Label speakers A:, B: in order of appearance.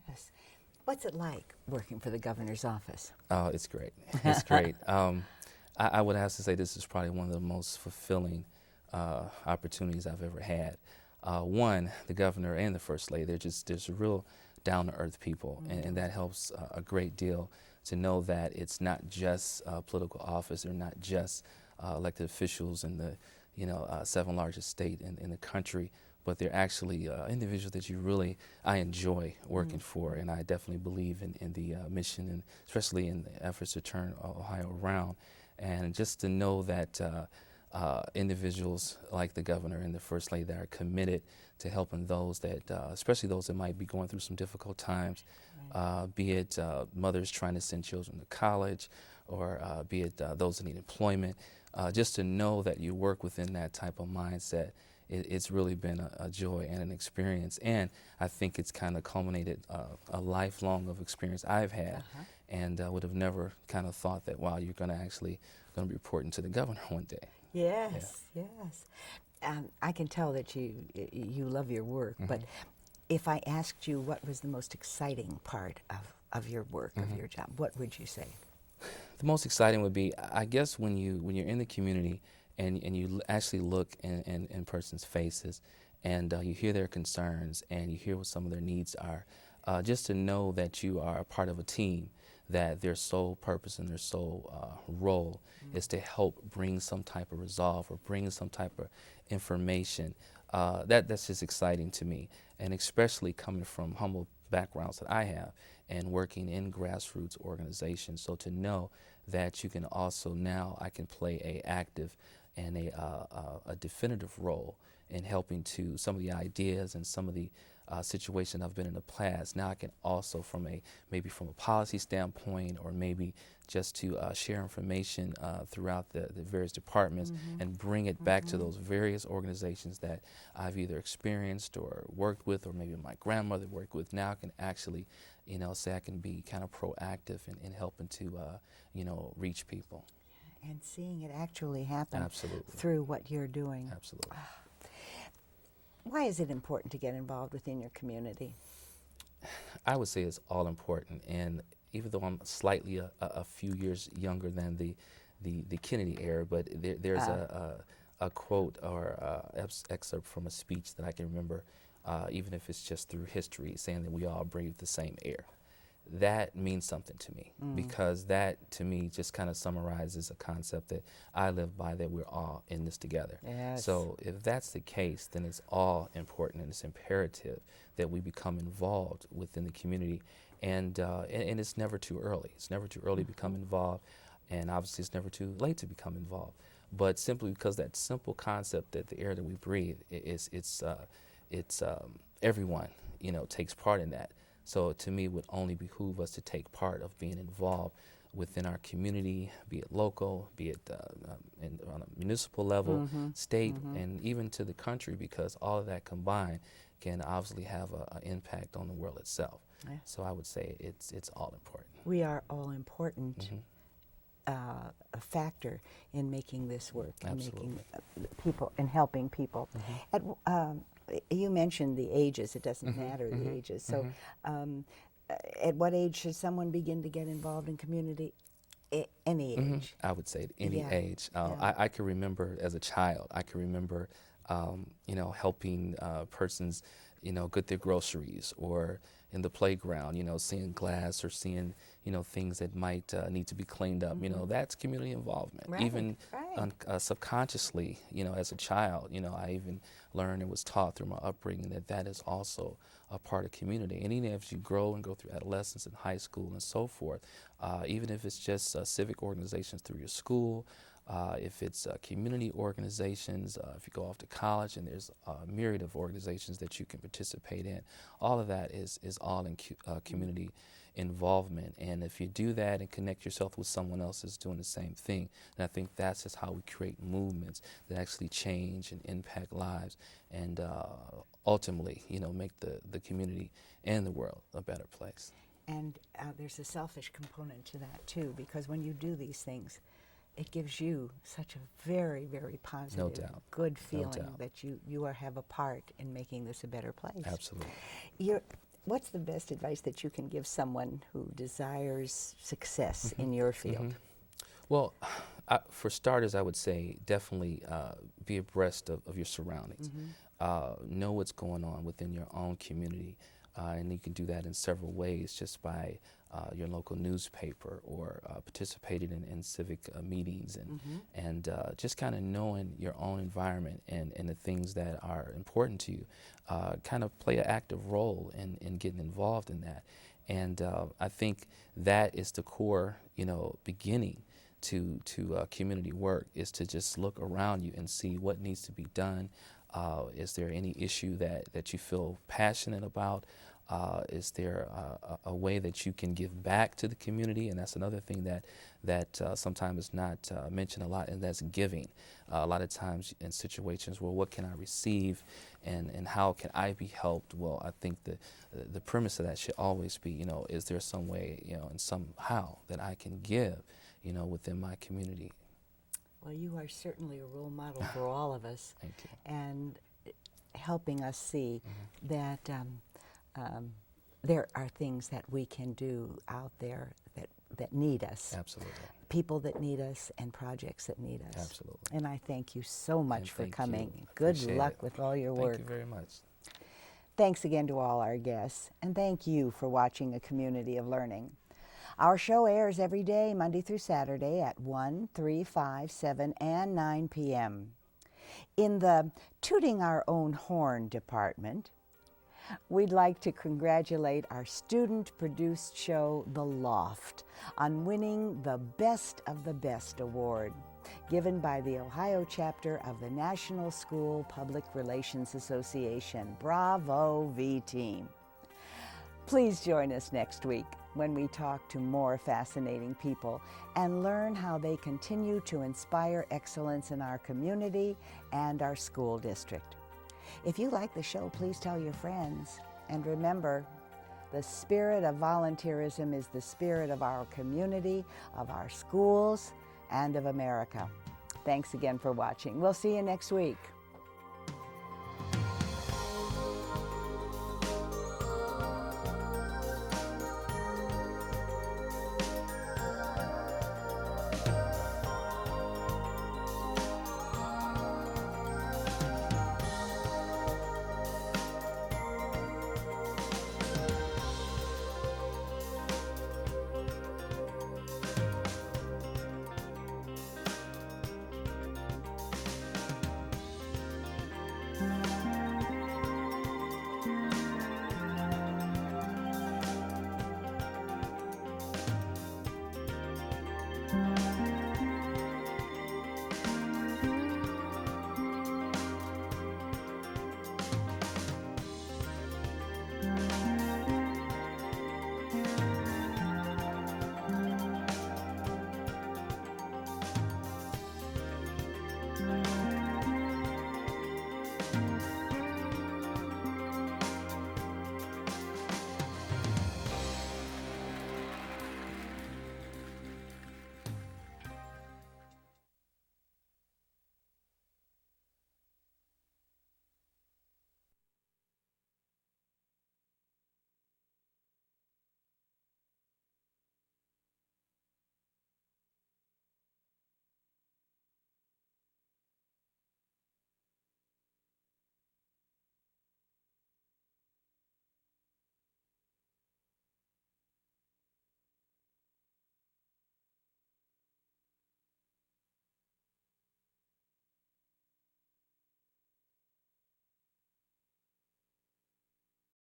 A: Yes. What's it like working for the governor's office?
B: Oh, it's great. It's great. I would have to say this is probably one of the most fulfilling opportunities I've ever had. One, the governor and the first lady, there's real down-to-earth people, and that helps a great deal to know that it's not just political office, they're not just elected officials in the seven largest state in the country, but they're actually individuals that I enjoy working for, and I definitely believe in the mission, and especially in the efforts to turn Ohio around. And just to know that individuals like the governor and the first lady that are committed to helping those that, especially those that might be going through some difficult times, be it mothers trying to send children to college, or be it those that need employment, just to know that you work within that type of mindset, it's really been a joy and an experience. And I think it's kind of culminated a lifelong of experience I've had, and would have never kind of thought that, wow, you're going to be reporting to the governor one day.
A: Yes, yes. I can tell that you love your work, but if I asked you what was the most exciting part of your work, of your job, what would you say?
B: The most exciting would be, I guess, when you're in the community and you actually look in person's faces, and you hear their concerns and you hear what some of their needs are, just to know that you are a part of a team, that their sole purpose and their sole role is to help bring some type of resolve or bring some type of information. That's just exciting to me, and especially coming from humble backgrounds that I have and working in grassroots organizations. So to know that you can also now, I can play a active and a definitive role in helping to some of the ideas and some of the situation I've been in the past. Now I can also, maybe from a policy standpoint, or maybe just to share information throughout the various departments, and bring it back to those various organizations that I've either experienced or worked with, or maybe my grandmother worked with. Now I can actually, say I can be kind of proactive in helping to, reach people.
A: And seeing it actually happen.
B: Absolutely.
A: Through what you're doing.
B: Absolutely.
A: Why is it important to get involved within your community?
B: I would say it's all important, and even though I'm slightly a few years younger than the Kennedy era, but there's a quote or excerpt from a speech that I can remember, even if it's just through history, saying that we all breathe the same air. That means something to me, because that to me just kind of summarizes a concept that I live by, that we're all in this together.
A: Yes.
B: So if that's the case, then it's all important, and it's imperative that we become involved within the community, and it's never too early. It's never too early to become involved, and obviously it's never too late to become involved. But simply because that simple concept that the air that we breathe, it's everyone takes part in that. So to me, it would only behoove us to take part of being involved within our community, be it local, be it on a municipal level, state, and even to the country, because all of that combined can obviously have an impact on the world itself.
A: Yeah.
B: So I would say it's all important.
A: We are all important. A factor in making this work, and making people and helping people. You mentioned the ages. It doesn't matter the ages. So, at what age should someone begin to get involved in community? Any age.
B: I would say at any
A: Yeah.
B: age. I can remember as a child. I can remember, helping persons, get their groceries, or in the playground, seeing glass, or seeing, things that might need to be cleaned up. That's community involvement.
A: Right,
B: Even
A: right.
B: subconsciously, as a child, I even learned and was taught through my upbringing that is also a part of community. And even as you grow and go through adolescence and high school and so forth, even if it's just civic organizations through your school, if it's community organizations, if you go off to college, and there's a myriad of organizations that you can participate in, all of that is all in community involvement. And if you do that and connect yourself with someone else that's doing the same thing, then I think that's just how we create movements that actually change and impact lives, and ultimately, make the community and the world a better place.
A: And there's a selfish component to that too, because when you do these things, it gives you such a very, very positive, good feeling that you have a part in making this a better place.
B: Absolutely.
A: what's the best advice that you can give someone who desires success in your field?
B: Well, for starters, I would say definitely be abreast of your surroundings. Know what's going on within your own community, and you can do that in several ways, just by your local newspaper or participating in civic meetings, and just kind of knowing your own environment and the things that are important to you. Kind of play an active role in getting involved in that. And I think that is the core, beginning to community work, is to just look around you and see what needs to be done. Is there any issue that you feel passionate about? Is there a way that you can give back to the community? And that's another thing that sometimes is not mentioned a lot, and that's giving. A lot of times in situations, well, what can I receive, and how can I be helped? Well, I think the premise of that should always be, is there some way, and somehow that I can give, within my community.
A: Well, you are certainly a role model for all of us.
B: Thank you.
A: And helping us see that there are things that we can do out there that need us.
B: Absolutely.
A: People that need us and projects that need us.
B: Absolutely.
A: And I thank you so much
B: And
A: for
B: thank
A: coming.
B: you.
A: Good
B: Appreciate
A: luck
B: it.
A: with all your work.
B: Thank you very much.
A: Thanks again to all our guests, and thank you for watching A Community of Learning. Our show airs every day, Monday through Saturday at 1, 3, 5, 7, and 9 p.m. In the Tooting Our Own Horn department, we'd like to congratulate our student-produced show, The Loft, on winning the Best of the Best award, given by the Ohio chapter of the National School Public Relations Association. Bravo, V-Team. Please join us next week when we talk to more fascinating people and learn how they continue to inspire excellence in our community and our school district. If you like the show, please tell your friends. And remember, the spirit of volunteerism is the spirit of our community, of our schools, and of America. Thanks again for watching. We'll see you next week.